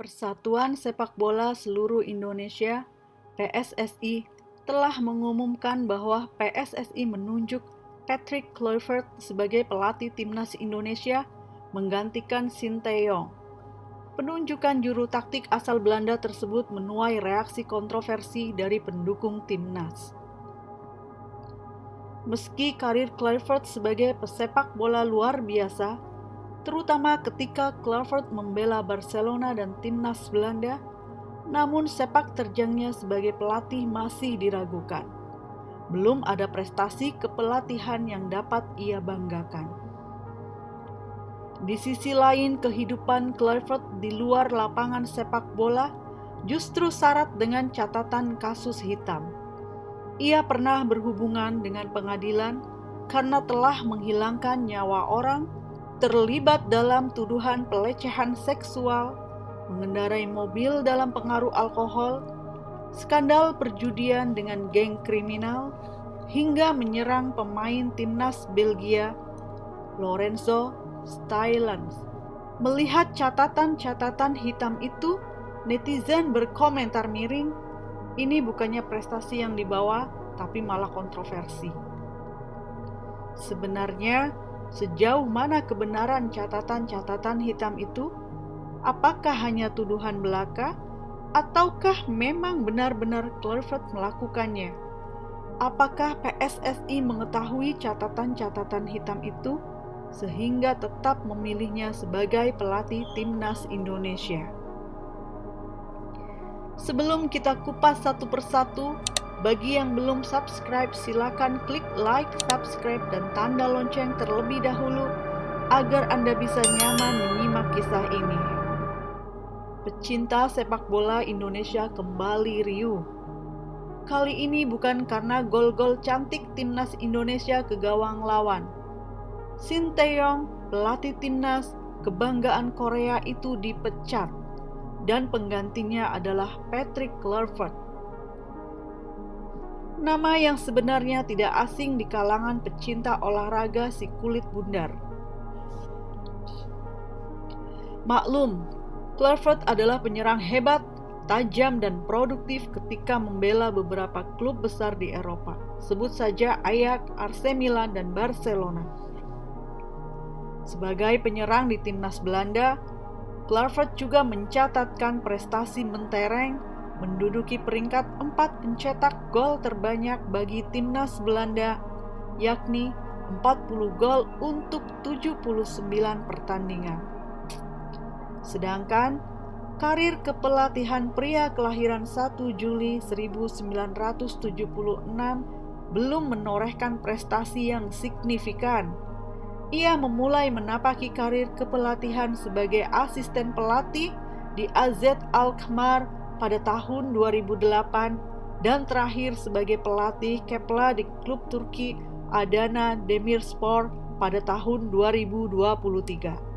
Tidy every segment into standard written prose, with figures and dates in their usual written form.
Persatuan Sepak Bola Seluruh Indonesia (PSSI) telah mengumumkan bahwa PSSI menunjuk Patrick Kluivert sebagai pelatih timnas Indonesia menggantikan Sinteyong. Penunjukan juru taktik asal Belanda tersebut menuai reaksi kontroversi dari pendukung timnas. Meski karir Kluivert sebagai pesepak bola luar biasa, terutama ketika Kluivert membela Barcelona dan timnas Belanda, namun sepak terjangnya sebagai pelatih masih diragukan. Belum ada prestasi kepelatihan yang dapat ia banggakan. Di sisi lain, kehidupan Kluivert di luar lapangan sepak bola justru syarat dengan catatan kasus hitam. Ia pernah berhubungan dengan pengadilan karena telah menghilangkan nyawa orang, terlibat dalam tuduhan pelecehan seksual, mengendarai mobil dalam pengaruh alkohol, skandal perjudian dengan geng kriminal, hingga menyerang pemain timnas Belgia, Lorenzo Stuyllens. Melihat catatan-catatan hitam itu, netizen berkomentar miring, ini bukannya prestasi yang dibawa, tapi malah kontroversi. Sebenarnya, sejauh mana kebenaran catatan-catatan hitam itu? Apakah hanya tuduhan belaka? Ataukah memang benar-benar Kluivert melakukannya? Apakah PSSI mengetahui catatan-catatan hitam itu sehingga tetap memilihnya sebagai pelatih timnas Indonesia? Sebelum kita kupas satu persatu, bagi yang belum subscribe silakan klik like, subscribe, dan tanda lonceng terlebih dahulu agar Anda bisa nyaman menyimak kisah ini. Pecinta sepak bola Indonesia kembali riuh. Kali ini bukan karena gol-gol cantik timnas Indonesia ke gawang lawan. Sinteyong, pelatih timnas kebanggaan Korea itu dipecat, dan penggantinya adalah Patrick Kluivert. Nama yang sebenarnya tidak asing di kalangan pecinta olahraga si kulit bundar. Maklum, Kluivert adalah penyerang hebat, tajam, dan produktif ketika membela beberapa klub besar di Eropa. Sebut saja Ajax, AC Milan, dan Barcelona. Sebagai penyerang di timnas Belanda, Kluivert juga mencatatkan prestasi mentereng, menduduki peringkat 4 pencetak gol terbanyak bagi timnas Belanda, yakni 40 gol untuk 79 pertandingan. Sedangkan karir kepelatihan pria kelahiran 1 Juli 1976 belum menorehkan prestasi yang signifikan. Ia memulai menapaki karir kepelatihan sebagai asisten pelatih di AZ Alkmaar pada tahun 2008 dan terakhir sebagai pelatih Kepla di klub Turki Adana Demirspor pada tahun 2023.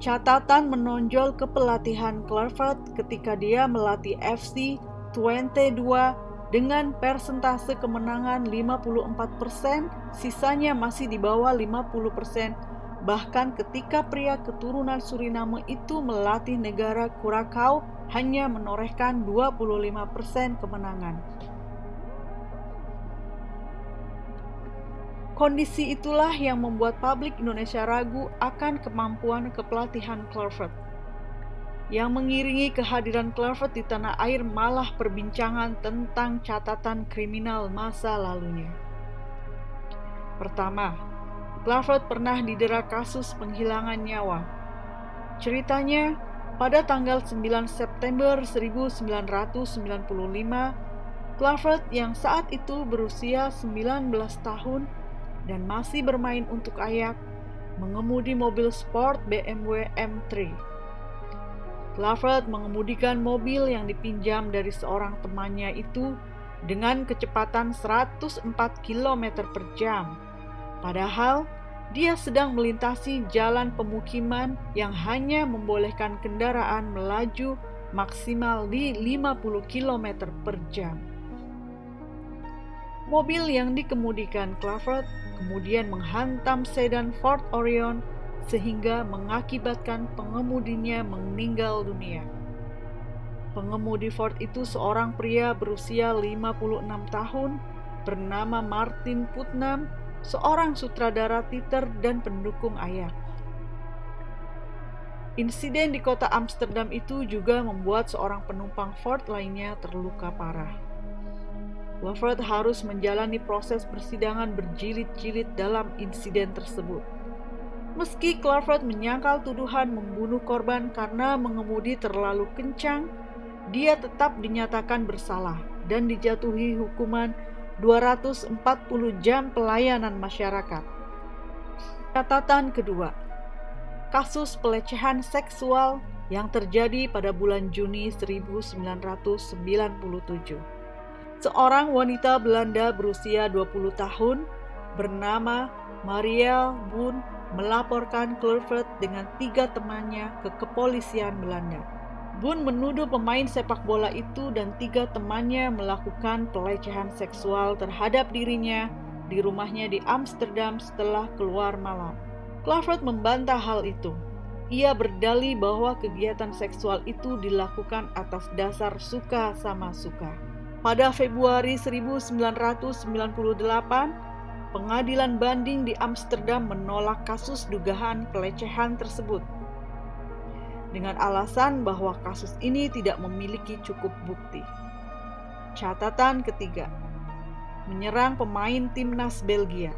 Catatan menonjol kepelatihan Kluivert ketika dia melatih FC Twente 2 dengan persentase kemenangan 54%, sisanya masih di bawah 50%. Bahkan ketika pria keturunan Suriname itu melatih negara Curaçao hanya menorehkan 25% kemenangan. Kondisi itulah yang membuat publik Indonesia ragu akan kemampuan kepelatihan Kluivert. Yang mengiringi kehadiran Kluivert di tanah air malah perbincangan tentang catatan kriminal masa lalunya. Pertama, Kluivert pernah didera kasus penghilangan nyawa. Ceritanya, pada tanggal 9 September 1995, Kluivert yang saat itu berusia 19 tahun dan masih bermain untuk Ajax, mengemudi mobil sport BMW M3. Kluivert mengemudikan mobil yang dipinjam dari seorang temannya itu dengan kecepatan 104 km per jam. Padahal dia sedang melintasi jalan pemukiman yang hanya membolehkan kendaraan melaju maksimal di 50 km per jam. Mobil yang dikemudikan Clifford kemudian menghantam sedan Ford Orion sehingga mengakibatkan pengemudinya meninggal dunia. Pengemudi Ford itu seorang pria berusia 56 tahun bernama Martin Putnam, seorang sutradara teater dan pendukung Ajax. Insiden di kota Amsterdam itu juga membuat seorang penumpang Ford lainnya terluka parah. Clifford harus menjalani proses persidangan berjilid-jilid dalam insiden tersebut. Meski Clifford menyangkal tuduhan membunuh korban karena mengemudi terlalu kencang, dia tetap dinyatakan bersalah dan dijatuhi hukuman 240 jam pelayanan masyarakat. Catatan kedua, kasus pelecehan seksual yang terjadi pada bulan Juni 1997. Seorang wanita Belanda berusia 20 tahun bernama Marielle Boon melaporkan Clifford dengan 3 temannya ke kepolisian Belanda. Boon menuduh pemain sepak bola itu dan 3 temannya melakukan pelecehan seksual terhadap dirinya di rumahnya di Amsterdam setelah keluar malam. Clifford membantah hal itu. Ia berdalih bahwa kegiatan seksual itu dilakukan atas dasar suka sama suka. Pada Februari 1998, pengadilan banding di Amsterdam menolak kasus dugaan pelecehan tersebut dengan alasan bahwa kasus ini tidak memiliki cukup bukti. Catatan ketiga, menyerang pemain timnas Belgia.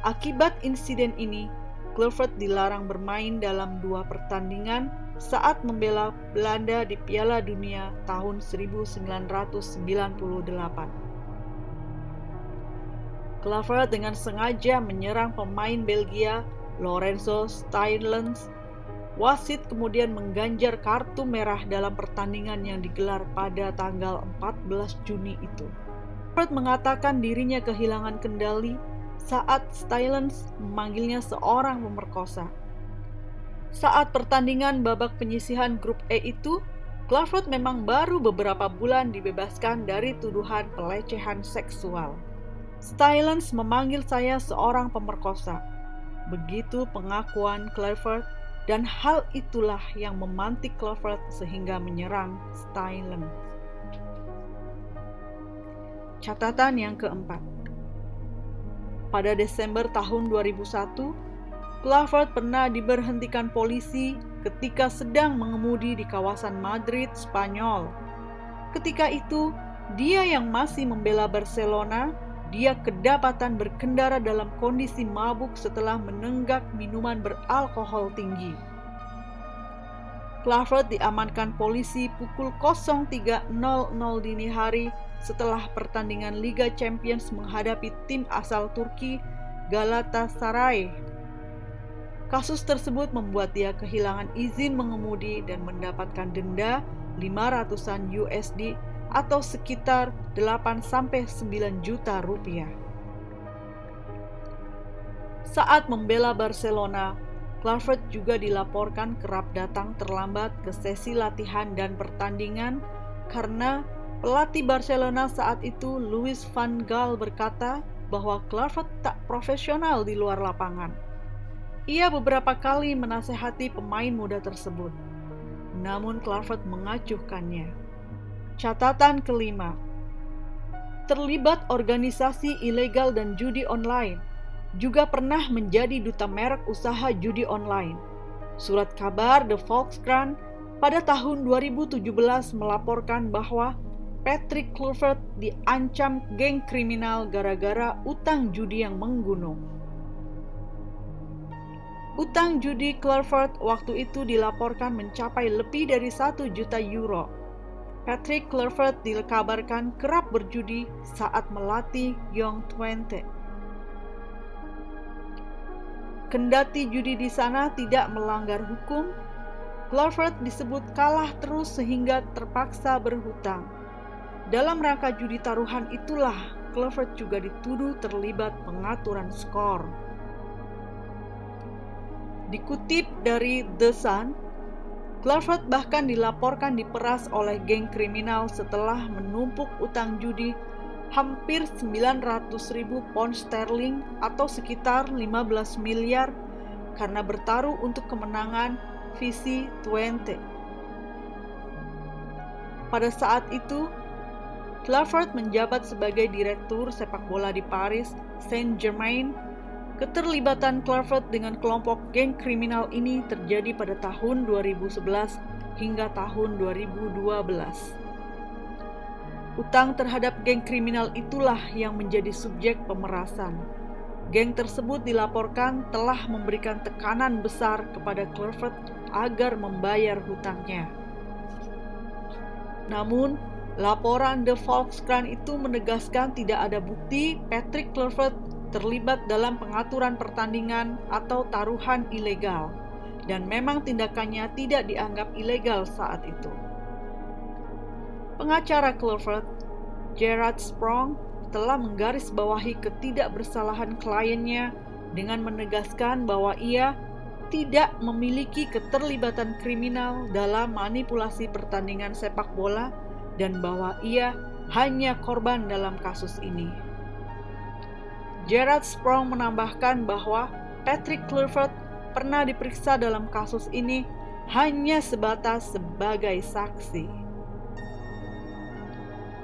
Akibat insiden ini, Clifford dilarang bermain dalam 2 pertandingan saat membela Belanda di Piala Dunia tahun 1998. Clifford dengan sengaja menyerang pemain Belgia, Lorenzo Steinlens. Wasit kemudian mengganjar kartu merah dalam pertandingan yang digelar pada tanggal 14 Juni itu. Clifford mengatakan dirinya kehilangan kendali saat Steinlens memanggilnya seorang pemerkosa. Saat pertandingan babak penyisihan grup E itu, Clifford memang baru beberapa bulan dibebaskan dari tuduhan pelecehan seksual. Steinlens memanggil saya seorang pemerkosa. Begitu pengakuan Clifford, dan hal itulah yang memantik Clifford sehingga menyerang Steinlens. Catatan yang keempat. Pada Desember tahun 2001, Clifford pernah diberhentikan polisi ketika sedang mengemudi di kawasan Madrid, Spanyol. Ketika itu, dia yang masih membela Barcelona, dia kedapatan berkendara dalam kondisi mabuk setelah menenggak minuman beralkohol tinggi. Clifford diamankan polisi pukul 03.00 dini hari setelah pertandingan Liga Champions menghadapi tim asal Turki Galatasaray. Kasus tersebut membuat dia kehilangan izin mengemudi dan mendapatkan denda 500-an USD atau sekitar 8-9 juta rupiah. Saat membela Barcelona, Clifford juga dilaporkan kerap datang terlambat ke sesi latihan dan pertandingan karena pelatih Barcelona saat itu, Louis van Gaal, berkata bahwa Clifford tak profesional di luar lapangan. Ia beberapa kali menasehati pemain muda tersebut, namun Clifford mengacuhkannya. Catatan kelima, terlibat organisasi ilegal dan judi online, juga pernah menjadi duta merek usaha judi online. Surat kabar The Volkskrant pada tahun 2017 melaporkan bahwa Patrick Kluivert diancam geng kriminal gara-gara utang judi yang menggunung. Utang judi Kluivert waktu itu dilaporkan mencapai lebih dari 1 juta euro. Patrick Kluivert dikabarkan kerap berjudi saat melatih Young Twente. Kendati judi di sana tidak melanggar hukum, Kluivert disebut kalah terus sehingga terpaksa berhutang. Dalam rangka judi taruhan itulah Kluivert juga dituduh terlibat pengaturan skor. Dikutip dari The Sun, Kluivert bahkan dilaporkan diperas oleh geng kriminal setelah menumpuk utang judi hampir 900.000 pound sterling atau sekitar 15 miliar karena bertaruh untuk kemenangan VC20. Pada saat itu, Kluivert menjabat sebagai direktur sepak bola di Paris Saint-Germain. Keterlibatan Kluivert dengan kelompok geng kriminal ini terjadi pada tahun 2011 hingga tahun 2012. Utang terhadap geng kriminal itulah yang menjadi subjek pemerasan. Geng tersebut dilaporkan telah memberikan tekanan besar kepada Kluivert agar membayar hutangnya. Namun, laporan The Volkskrant itu menegaskan tidak ada bukti Patrick Kluivert terlibat dalam pengaturan pertandingan atau taruhan ilegal, dan memang tindakannya tidak dianggap ilegal saat itu. Pengacara Kluivert, Gerard Sprong, telah menggarisbawahi ketidakbersalahan kliennya dengan menegaskan bahwa ia tidak memiliki keterlibatan kriminal dalam manipulasi pertandingan sepak bola dan bahwa ia hanya korban dalam kasus ini. Gerard Sprong menambahkan bahwa Patrick Kluivert pernah diperiksa dalam kasus ini hanya sebatas sebagai saksi.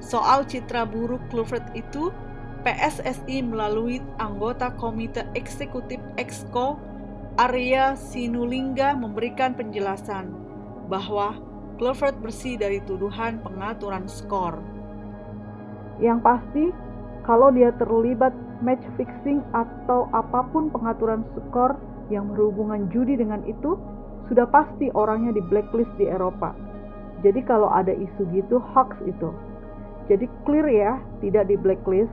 Soal citra buruk Kluivert itu, PSSI melalui anggota Komite Eksekutif Exco, Arya Sinulinga memberikan penjelasan bahwa Kluivert bersih dari tuduhan pengaturan skor. Yang pasti, kalau dia terlibat match fixing atau apapun pengaturan skor yang berhubungan judi dengan itu, sudah pasti orangnya di blacklist di Eropa. Jadi kalau ada isu gitu, hoax itu. Jadi clear ya, tidak di blacklist.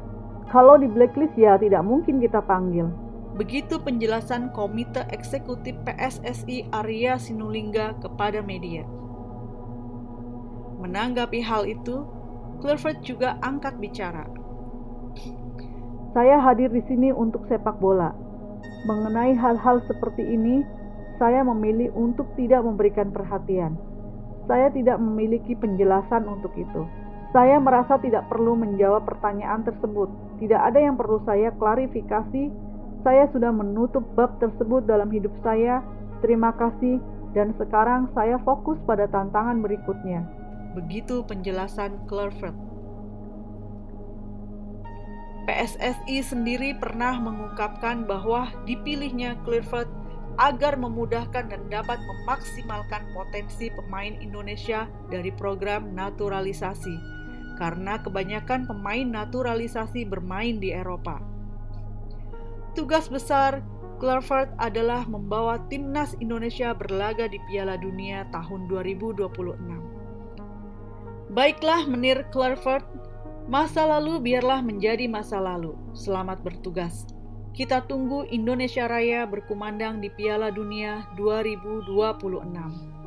Kalau di blacklist ya tidak mungkin kita panggil. Begitu penjelasan Komite Eksekutif PSSI Arya Sinulinga kepada media. Menanggapi hal itu, Kluivert juga angkat bicara. Saya hadir di sini untuk sepak bola. Mengenai hal-hal seperti ini, saya memilih untuk tidak memberikan perhatian. Saya tidak memiliki penjelasan untuk itu. Saya merasa tidak perlu menjawab pertanyaan tersebut. Tidak ada yang perlu saya klarifikasi. Saya sudah menutup bab tersebut dalam hidup saya. Terima kasih, dan sekarang saya fokus pada tantangan berikutnya. Begitu penjelasan Kluivert. PSSI sendiri pernah mengungkapkan bahwa dipilihnya Kluivert agar memudahkan dan dapat memaksimalkan potensi pemain Indonesia dari program naturalisasi, karena kebanyakan pemain naturalisasi bermain di Eropa. Tugas besar Kluivert adalah membawa timnas Indonesia berlaga di Piala Dunia tahun 2026. Baiklah Menir Kluivert, masa lalu biarlah menjadi masa lalu. Selamat bertugas. Kita tunggu Indonesia Raya berkumandang di Piala Dunia 2026.